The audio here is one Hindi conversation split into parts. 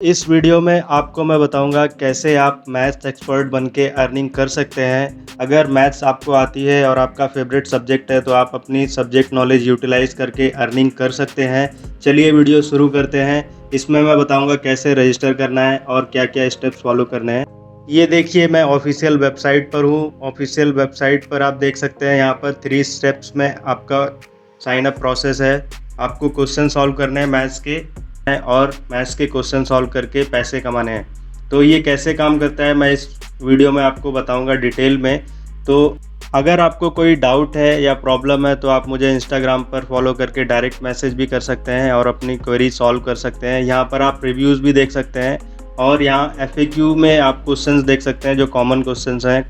इस वीडियो में आपको मैं बताऊंगा कैसे आप मैथ्स एक्सपर्ट बन के अर्निंग कर सकते हैं। अगर मैथ्स आपको आती है और आपका फेवरेट सब्जेक्ट है तो आप अपनी सब्जेक्ट नॉलेज यूटिलाइज करके अर्निंग कर सकते हैं। चलिए वीडियो शुरू करते हैं। इसमें मैं बताऊंगा कैसे रजिस्टर करना है और क्या क्या स्टेप्स फॉलो करने हैं। ये देखिए, मैं ऑफिशियल वेबसाइट पर हूँ। ऑफिशियल वेबसाइट पर आप देख सकते हैं, यहाँ पर 3 स्टेप्स में आपका साइन अप प्रोसेस है। आपको क्वेश्चन सॉल्व करने हैं मैथ्स के और मैथ्स के क्वेश्चन सॉल्व करके पैसे कमाने हैं। तो ये कैसे काम करता है मैं इस वीडियो में आपको बताऊंगा डिटेल में। तो अगर आपको कोई डाउट है या प्रॉब्लम है तो आप मुझे इंस्टाग्राम पर फॉलो करके डायरेक्ट मैसेज भी कर सकते हैं और अपनी क्वेरी सॉल्व कर सकते हैं। यहाँ पर आप रिव्यूज़ भी देख सकते हैं और यहाँ FAQ में आप क्वेश्चंस देख सकते हैं जो कॉमन क्वेश्चंस हैं।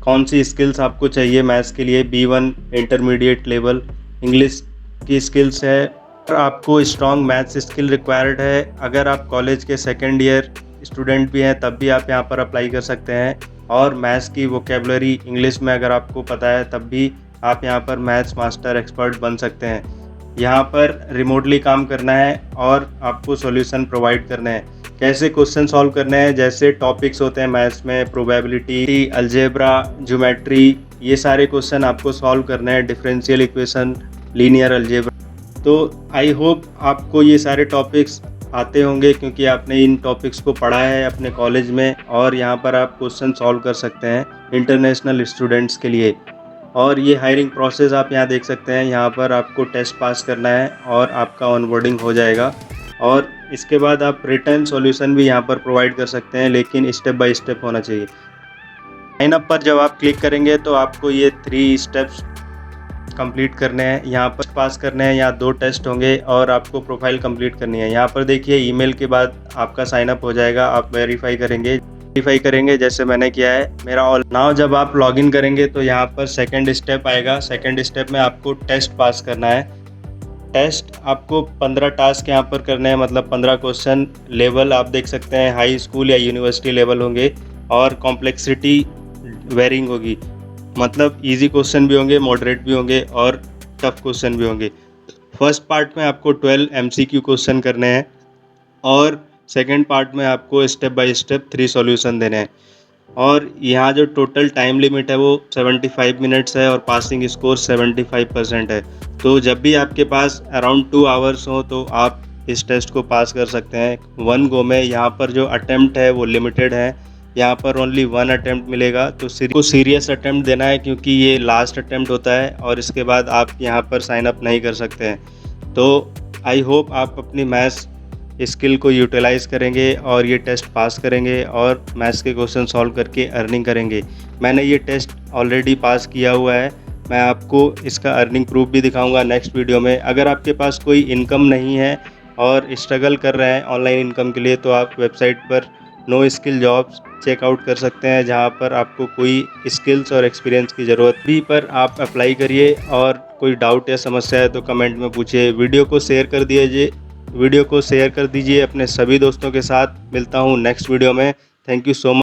कौन सी स्किल्स आपको चाहिए मैथ्स के लिए, B1 इंटरमीडिएट लेवल इंग्लिश की स्किल्स है। आपको स्ट्रॉन्ग मैथ्स स्किल रिक्वायर्ड है। अगर आप कॉलेज के सेकेंड ईयर स्टूडेंट भी हैं तब भी आप यहाँ पर अप्लाई कर सकते हैं। और मैथ्स की वोकेबलरी इंग्लिश में अगर आपको पता है तब भी आप यहाँ पर मैथ्स मास्टर एक्सपर्ट बन सकते हैं। यहाँ पर रिमोटली काम करना है और आपको सॉल्यूशन प्रोवाइड करने हैं। कैसे क्वेश्चन सॉल्व करने हैं, जैसे टॉपिक्स होते हैं मैथ्स में, प्रोबेबिलिटी, अलजेब्रा, ज्योमेट्री, ये सारे क्वेश्चन आपको सॉल्व करने हैं। Differential equation, linear algebra. तो आई होप आपको ये सारे टॉपिक्स आते होंगे क्योंकि आपने इन टॉपिक्स को पढ़ा है अपने कॉलेज में और यहाँ पर आप क्वेश्चन सॉल्व कर सकते हैं इंटरनेशनल स्टूडेंट्स के लिए। और ये हायरिंग प्रोसेस आप यहाँ देख सकते हैं। यहाँ पर आपको टेस्ट पास करना है और आपका ऑनबोर्डिंग हो जाएगा और इसके बाद आप रिटर्न सॉल्यूशन भी यहाँ पर प्रोवाइड कर सकते हैं, लेकिन स्टेप बाय स्टेप होना चाहिए। साइन अप पर जब आप क्लिक करेंगे तो आपको ये 3 स्टेप्स कंप्लीट करने हैं। यहाँ पर पास करने हैं, यहाँ 2 टेस्ट होंगे और आपको प्रोफाइल कंप्लीट करनी है। यहाँ पर देखिए, ईमेल के बाद आपका साइन अप हो जाएगा। आप वेरीफाई करेंगे जैसे मैंने किया है मेरा ऑल नाउ। जब आप लॉगिन करेंगे तो यहाँ पर सेकंड स्टेप आएगा। सेकंड स्टेप में आपको टेस्ट पास करना है। टेस्ट आपको 15 टास्क यहाँ पर करने हैं, मतलब 15 क्वेश्चन। लेवल आप देख सकते हैं हाई स्कूल या यूनिवर्सिटी लेवल होंगे और कॉम्प्लेक्सिटी वेरिंग होगी, मतलब इजी क्वेश्चन भी होंगे, मॉडरेट भी होंगे और टफ क्वेश्चन भी होंगे। फर्स्ट पार्ट में आपको 12 MCQ क्वेश्चन करने हैं और सेकंड पार्ट में आपको स्टेप बाय स्टेप 3 सॉल्यूशन देने हैं। और यहाँ जो टोटल टाइम लिमिट है वो 75 मिनट्स है और पासिंग स्कोर 75% है। तो जब भी आपके पास अराउंड 2 आवर्स हो तो आप इस टेस्ट को पास कर सकते हैं 1 गो में। यहाँ पर जो अटेम्प्ट है वो लिमिटेड है, यहाँ पर ओनली 1 अटेम्प्ट मिलेगा। तो सीरियस अटेम्प्ट देना है क्योंकि ये लास्ट अटेम्प्ट होता है और इसके बाद आप यहाँ पर साइन अप नहीं कर सकते हैं। तो आई होप आप अपनी मैथ्स स्किल को यूटिलाइज़ करेंगे और ये टेस्ट पास करेंगे और मैथ्स के क्वेश्चन सॉल्व करके अर्निंग करेंगे। मैंने ये टेस्ट ऑलरेडी पास किया हुआ है। मैं आपको इसका अर्निंग प्रूफ भी दिखाऊंगा नेक्स्ट वीडियो में। अगर आपके पास कोई इनकम नहीं है और स्ट्रगल कर रहे हैं ऑनलाइन इनकम के लिए तो आप वेबसाइट पर नो स्किल जॉब्स चेकआउट कर सकते हैं, जहां पर आपको कोई स्किल्स और एक्सपीरियंस की ज़रूरत भी पर आप अप्लाई करिए। और कोई डाउट या समस्या है तो कमेंट में पूछिए। वीडियो को शेयर कर दीजिए अपने सभी दोस्तों के साथ। मिलता हूं नेक्स्ट वीडियो में। Thank you so much.